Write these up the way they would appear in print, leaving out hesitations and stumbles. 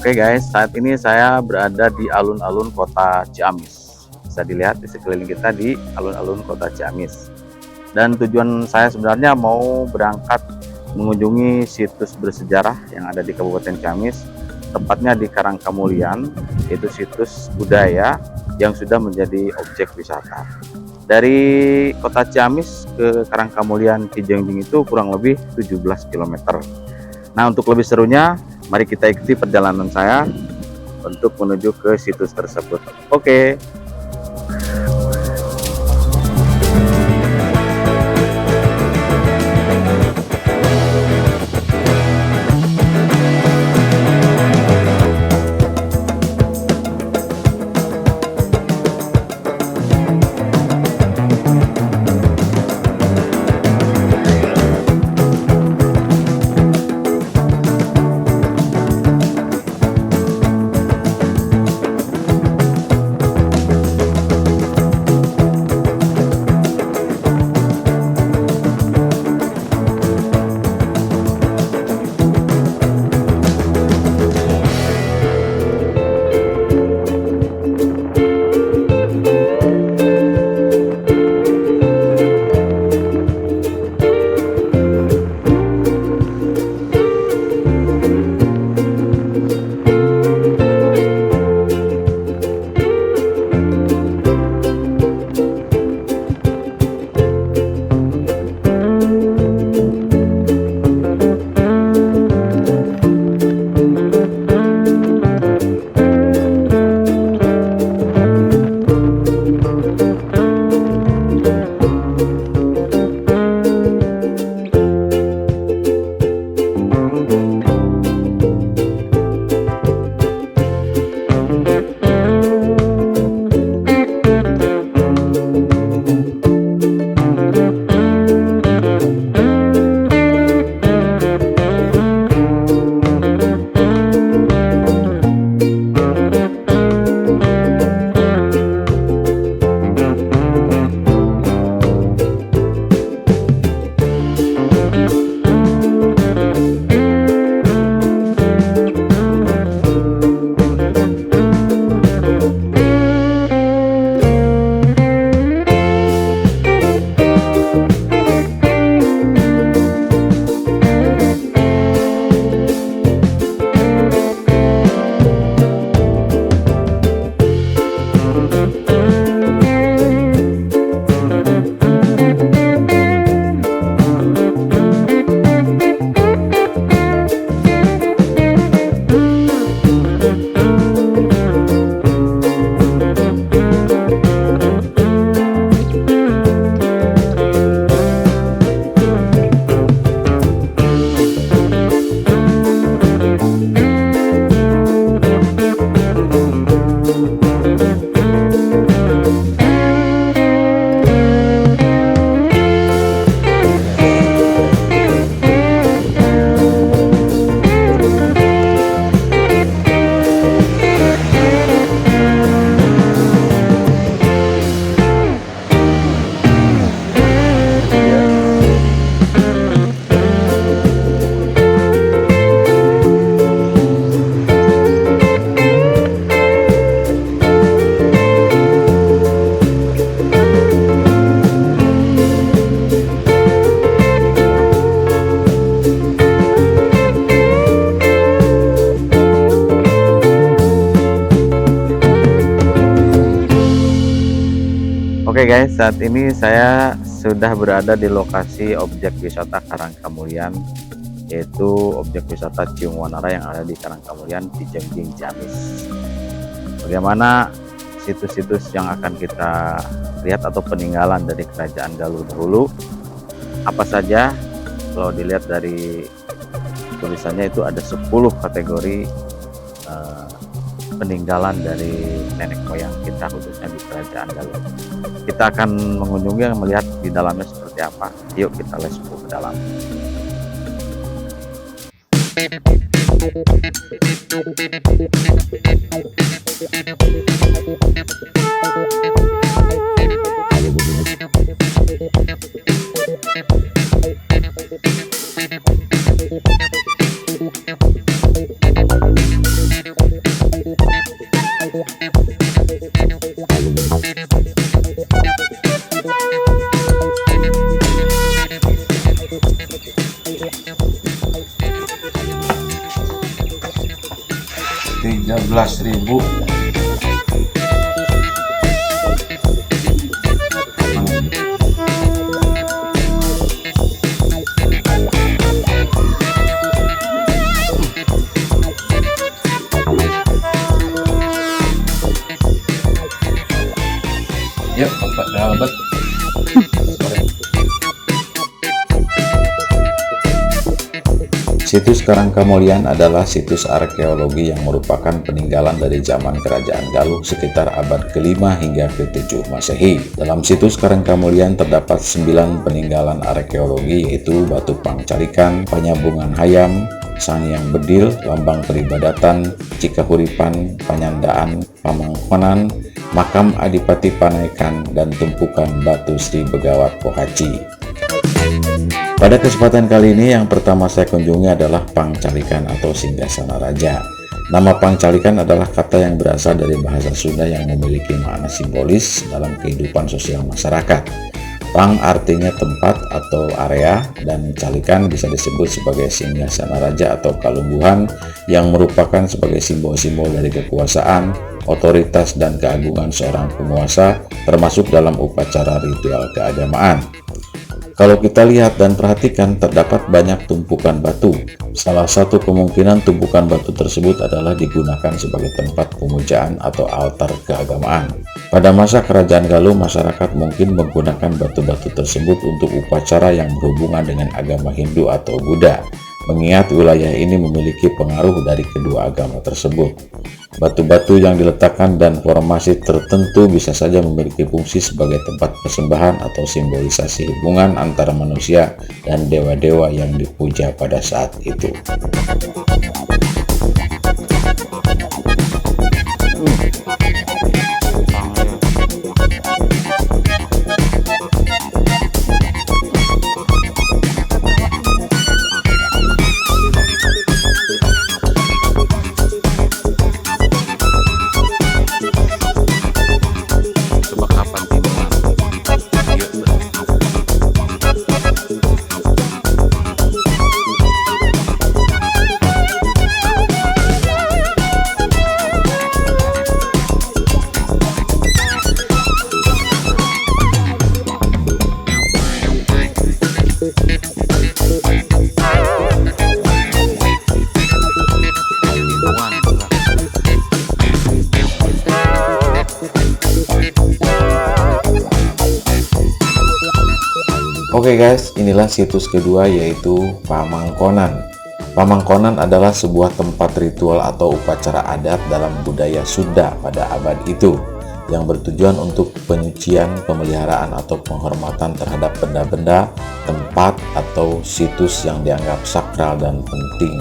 Oke guys, saat ini saya berada di alun-alun kota Ciamis. Bisa dilihat di sekeliling kita di alun-alun kota Ciamis. Dan tujuan saya sebenarnya mau berangkat mengunjungi situs bersejarah yang ada di Kabupaten Ciamis, tepatnya di Karangkamulian, yaitu situs budaya yang sudah menjadi objek wisata. Dari kota Ciamis ke Karangkamulian Cijengjing itu kurang lebih 17 km. Nah, untuk lebih serunya, mari kita ikuti perjalanan saya untuk menuju ke situs tersebut. Oke. Oke guys, saat ini saya sudah berada di lokasi objek wisata Karangkamulian, yaitu objek wisata Ciung Wanara yang ada di Karangkamulian Cijengjing Ciamis. Bagaimana situs-situs yang akan kita lihat atau peninggalan dari kerajaan Galuh dahulu? Apa saja? Kalau dilihat dari tulisannya itu ada 10 kategori peninggalan dari nenek moyang kita, khususnya di kerajaan Galuh. Kita akan mengunjungi dan melihat di dalamnya seperti apa. Yuk kita let's go ke dalam. Rp13.000. Yuk, Bapak Dabat. Situs Karangkamulyan adalah situs arkeologi yang merupakan peninggalan dari zaman Kerajaan Galuh sekitar abad ke-5 hingga ke-7 Masehi. Dalam situs Karangkamulyan terdapat 9 peninggalan arkeologi, yaitu Batu Pangcalikan, Panyabungan Hayam, Sangyang Bedil, Lambang Peribadatan, Cikahuripan, Panyandaan, Pamangkonan, Makam Adipati Panaikan, dan tumpukan batu Sri Begawat Pohaci. Pada kesempatan kali ini yang pertama saya kunjungi adalah Pangcalikan atau Singgasana Raja. Nama Pangcalikan adalah kata yang berasal dari bahasa Sunda yang memiliki makna simbolis dalam kehidupan sosial masyarakat. Pang artinya tempat atau area, dan calikan bisa disebut sebagai Singgasana Raja atau kalungguhan yang merupakan sebagai simbol-simbol dari kekuasaan, otoritas, dan keagungan seorang penguasa, termasuk dalam upacara ritual keagamaan. Kalau kita lihat dan perhatikan, terdapat banyak tumpukan batu. Salah satu kemungkinan tumpukan batu tersebut adalah digunakan sebagai tempat pemujaan atau altar keagamaan. Pada masa Kerajaan Galuh, masyarakat mungkin menggunakan batu-batu tersebut untuk upacara yang berhubungan dengan agama Hindu atau Buddha, mengingat wilayah ini memiliki pengaruh dari kedua agama tersebut. Batu-batu yang diletakkan dan formasi tertentu bisa saja memiliki fungsi sebagai tempat persembahan atau simbolisasi hubungan antara manusia dan dewa-dewa yang dipuja pada saat itu. Oke guys, inilah situs kedua, yaitu Pamangkonan. Pamangkonan adalah sebuah tempat ritual atau upacara adat dalam budaya Sunda pada abad itu, yang bertujuan untuk penyucian, pemeliharaan, atau penghormatan terhadap benda-benda, tempat, atau situs yang dianggap sakral dan penting.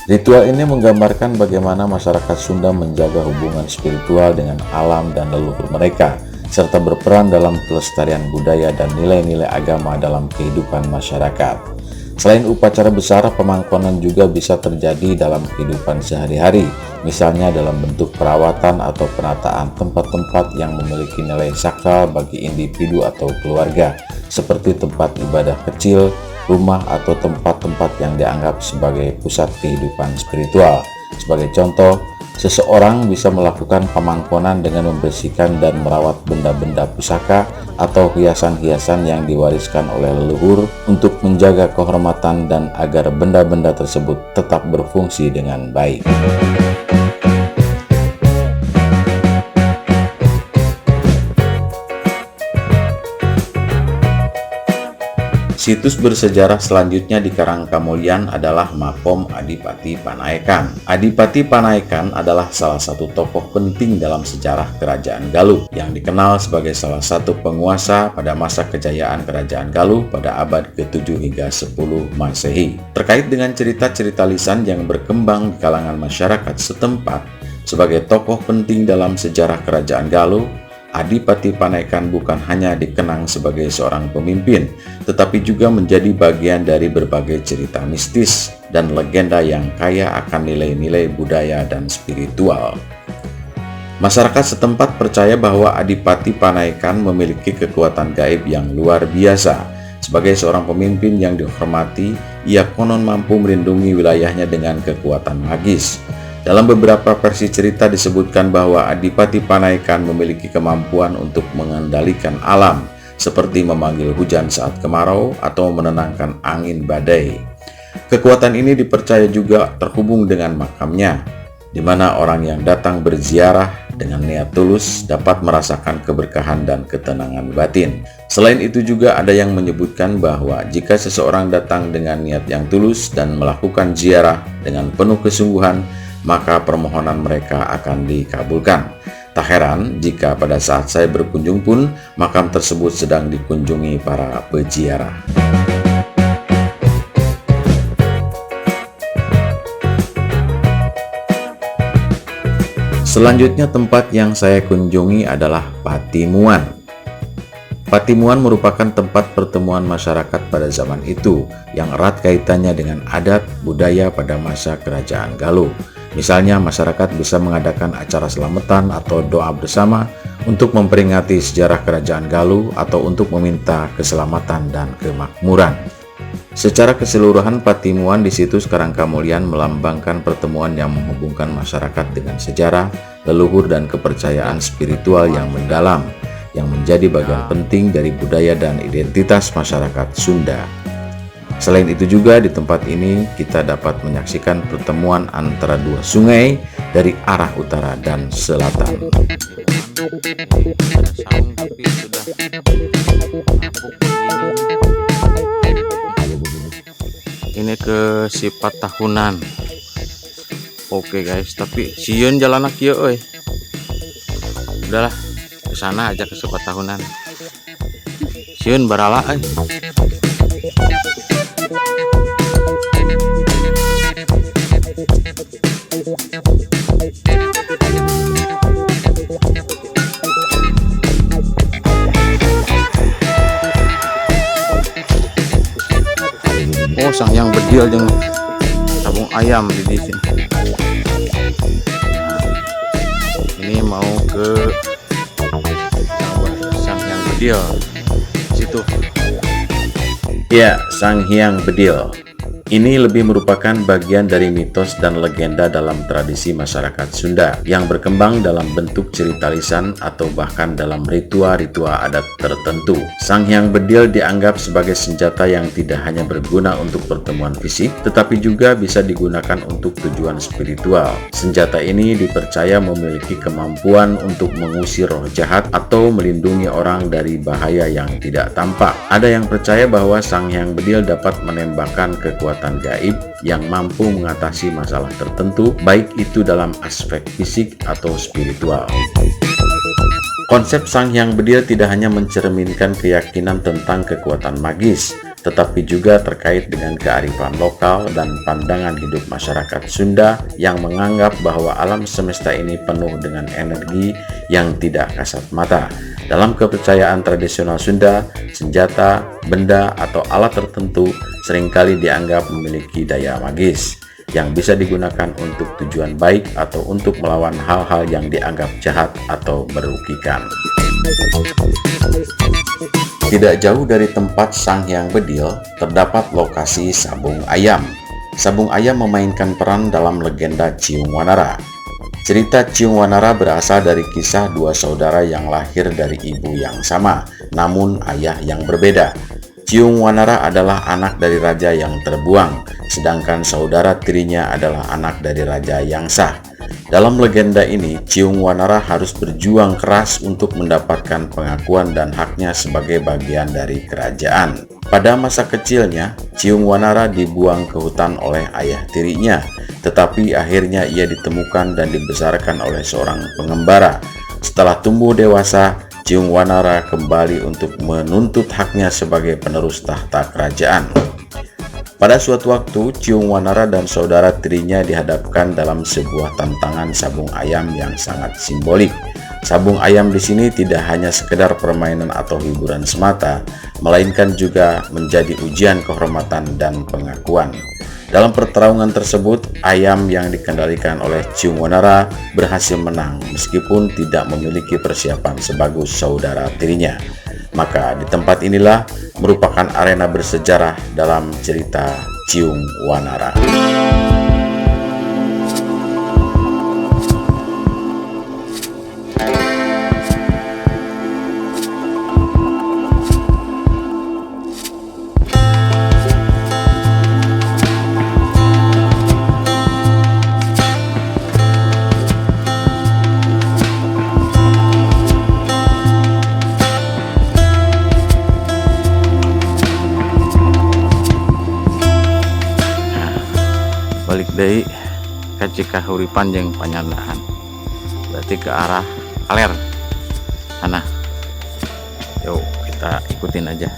Ritual ini menggambarkan bagaimana masyarakat Sunda menjaga hubungan spiritual dengan alam dan leluhur mereka, serta berperan dalam pelestarian budaya dan nilai-nilai agama dalam kehidupan masyarakat. Selain upacara besar, pemangkonan juga bisa terjadi dalam kehidupan sehari-hari, misalnya dalam bentuk perawatan atau penataan tempat-tempat yang memiliki nilai sakral bagi individu atau keluarga, seperti tempat ibadah kecil, rumah, atau tempat-tempat yang dianggap sebagai pusat kehidupan spiritual. Sebagai contoh, seseorang bisa melakukan pemangkonan dengan membersihkan dan merawat benda-benda pusaka atau hiasan-hiasan yang diwariskan oleh leluhur untuk menjaga kehormatan dan agar benda-benda tersebut tetap berfungsi dengan baik. Situs bersejarah selanjutnya di Karangkamulyan adalah Makom Adipati Panaikan. Adipati Panaikan adalah salah satu tokoh penting dalam sejarah Kerajaan Galuh yang dikenal sebagai salah satu penguasa pada masa kejayaan Kerajaan Galuh pada abad ke-7 hingga 10 Masehi. Terkait dengan cerita-cerita lisan yang berkembang di kalangan masyarakat setempat sebagai tokoh penting dalam sejarah Kerajaan Galuh, Adipati Panaikan bukan hanya dikenang sebagai seorang pemimpin, tetapi juga menjadi bagian dari berbagai cerita mistis dan legenda yang kaya akan nilai-nilai budaya dan spiritual. Masyarakat setempat percaya bahwa Adipati Panaikan memiliki kekuatan gaib yang luar biasa, Sebagai seorang pemimpin yang dihormati, ia konon mampu melindungi wilayahnya dengan kekuatan magis. Dalam beberapa versi cerita disebutkan bahwa Adipati Panaikan memiliki kemampuan untuk mengendalikan alam, seperti memanggil hujan saat kemarau atau menenangkan angin badai. Kekuatan ini dipercaya juga terhubung dengan makamnya, di mana orang yang datang berziarah dengan niat tulus dapat merasakan keberkahan dan ketenangan batin. Selain itu juga ada yang menyebutkan bahwa jika seseorang datang dengan niat yang tulus dan melakukan ziarah dengan penuh kesungguhan, maka permohonan mereka akan dikabulkan. Tak heran jika pada saat saya berkunjung pun makam tersebut sedang dikunjungi para peziarah. Selanjutnya tempat yang saya kunjungi adalah Patimuan. Patimuan merupakan tempat pertemuan masyarakat pada zaman itu yang erat kaitannya dengan adat budaya pada masa Kerajaan Galuh. Misalnya masyarakat bisa mengadakan acara selamatan atau doa bersama untuk memperingati sejarah Kerajaan Galuh atau untuk meminta keselamatan dan kemakmuran. Secara keseluruhan Patimuan di situs Karangkamulian melambangkan pertemuan yang menghubungkan masyarakat dengan sejarah, leluhur dan kepercayaan spiritual yang mendalam, yang menjadi bagian penting dari budaya dan identitas masyarakat Sunda. Selain itu juga di tempat ini kita dapat menyaksikan pertemuan antara dua sungai dari arah utara dan selatan. Ini ke sifat tahunan. Oke guys, tapi sieun jalan kieu euy. Udahlah, ke sana aja ke sifat tahunan. Sieun barala euy. Oh, sang yang bedil jeung sabung ayam di sini. Nah, ini mau ke sang yang bedil situ. Ya, Sang Hyang Bedil. Ini lebih merupakan bagian dari mitos dan legenda dalam tradisi masyarakat Sunda yang berkembang dalam bentuk cerita lisan atau bahkan dalam ritual-ritual adat tertentu. Sang Hyang Bedil dianggap sebagai senjata yang tidak hanya berguna untuk pertemuan fisik, tetapi juga bisa digunakan untuk tujuan spiritual. Senjata ini dipercaya memiliki kemampuan untuk mengusir roh jahat atau melindungi orang dari bahaya yang tidak tampak. Ada yang percaya bahwa Sang Hyang Bedil dapat menembakkan kekuatan gaib yang mampu mengatasi masalah tertentu, baik itu dalam aspek fisik atau spiritual. Konsep Sang Hyang Bedil tidak hanya mencerminkan keyakinan tentang kekuatan magis, tetapi juga terkait dengan kearifan lokal dan pandangan hidup masyarakat Sunda yang menganggap bahwa alam semesta ini penuh dengan energi yang tidak kasat mata. Dalam kepercayaan tradisional Sunda, senjata, benda, atau alat tertentu seringkali dianggap memiliki daya magis yang bisa digunakan untuk tujuan baik atau untuk melawan hal-hal yang dianggap jahat atau merugikan. Tidak jauh dari tempat Sang Hyang Bedil terdapat lokasi Sabung Ayam. Sabung Ayam memainkan peran dalam legenda Ciung Wanara. Cerita Ciung Wanara berasal dari kisah dua saudara yang lahir dari ibu yang sama, namun ayah yang berbeda. Ciung Wanara adalah anak dari raja yang terbuang, sedangkan saudara tirinya adalah anak dari raja yang sah. Dalam legenda ini, Ciung Wanara harus berjuang keras untuk mendapatkan pengakuan dan haknya sebagai bagian dari kerajaan. Pada masa kecilnya, Ciung Wanara dibuang ke hutan oleh ayah tirinya, tetapi akhirnya ia ditemukan dan dibesarkan oleh seorang pengembara. Setelah tumbuh dewasa, Ciung Wanara kembali untuk menuntut haknya sebagai penerus tahta kerajaan. Pada suatu waktu, Ciung Wanara dan saudara tirinya dihadapkan dalam sebuah tantangan sabung ayam yang sangat simbolik. Sabung ayam di sini tidak hanya sekedar permainan atau hiburan semata, melainkan juga menjadi ujian kehormatan dan pengakuan. Dalam pertarungan tersebut, ayam yang dikendalikan oleh Ciung Wanara berhasil menang meskipun tidak memiliki persiapan sebagus saudara tirinya. Maka di tempat inilah merupakan arena bersejarah dalam cerita Ciung Wanara. Balik dari ke Cikahuripan jeung Panyandaran, berarti ke arah Kaler sana. Yuk kita ikutin aja,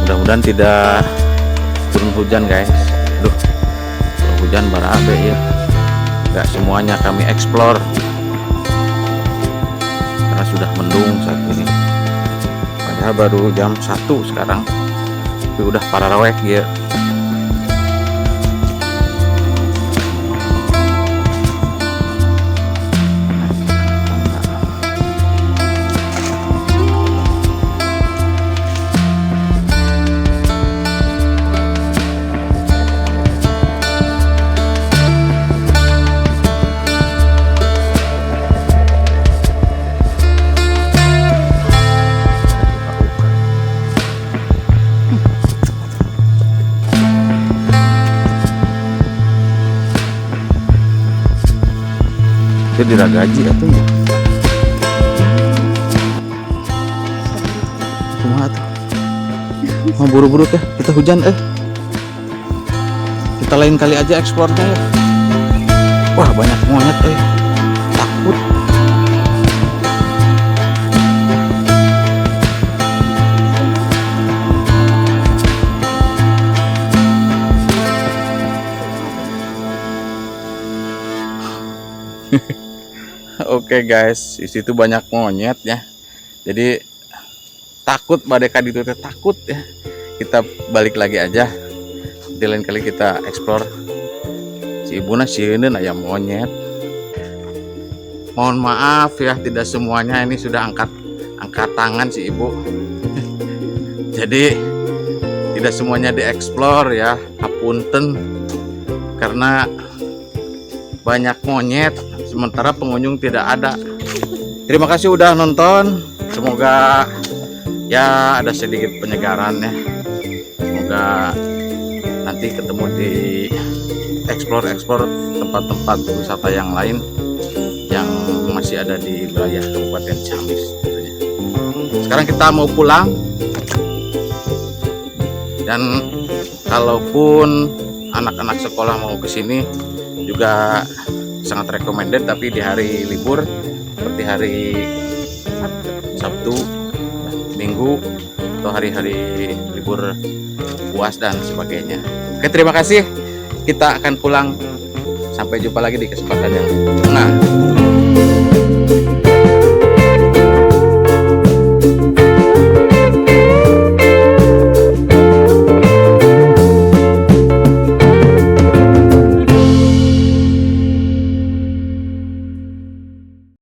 mudah-mudahan tidak turun hujan guys. Duh, kalau hujan barabe ya, nggak semuanya kami explore karena sudah mendung saat ini, padahal baru jam 1 sekarang tapi udah pararawek ya. Itu diragaji atau ya? Kumaha tuh? Mau buru-buru teh, kita hujan Kita lain kali aja eksplornya ya. Wah, banyak monyet takut. Oke guys, di situ banyak monyet ya. Jadi takut badeka itu takut ya. Kita balik lagi aja. Nanti lain kali kita explore. Si ibuna sieun aya monyet. Mohon maaf ya, tidak semuanya ini sudah angkat tangan si ibu. Jadi tidak semuanya dieksplor ya. Hapunten karena banyak monyet, sementara pengunjung tidak ada. Terima kasih udah nonton. Semoga ya ada sedikit penyegaran ya. Semoga nanti ketemu di explore tempat-tempat wisata yang lain yang masih ada di wilayah Kabupaten Ciamis tentunya. Sekarang kita mau pulang, dan kalaupun anak-anak sekolah mau ke sini juga sangat recommended, tapi di hari libur seperti hari Sabtu, Minggu, atau hari-hari libur puas dan sebagainya. Oke, terima kasih. Kita akan pulang. Sampai jumpa lagi di kesempatan yang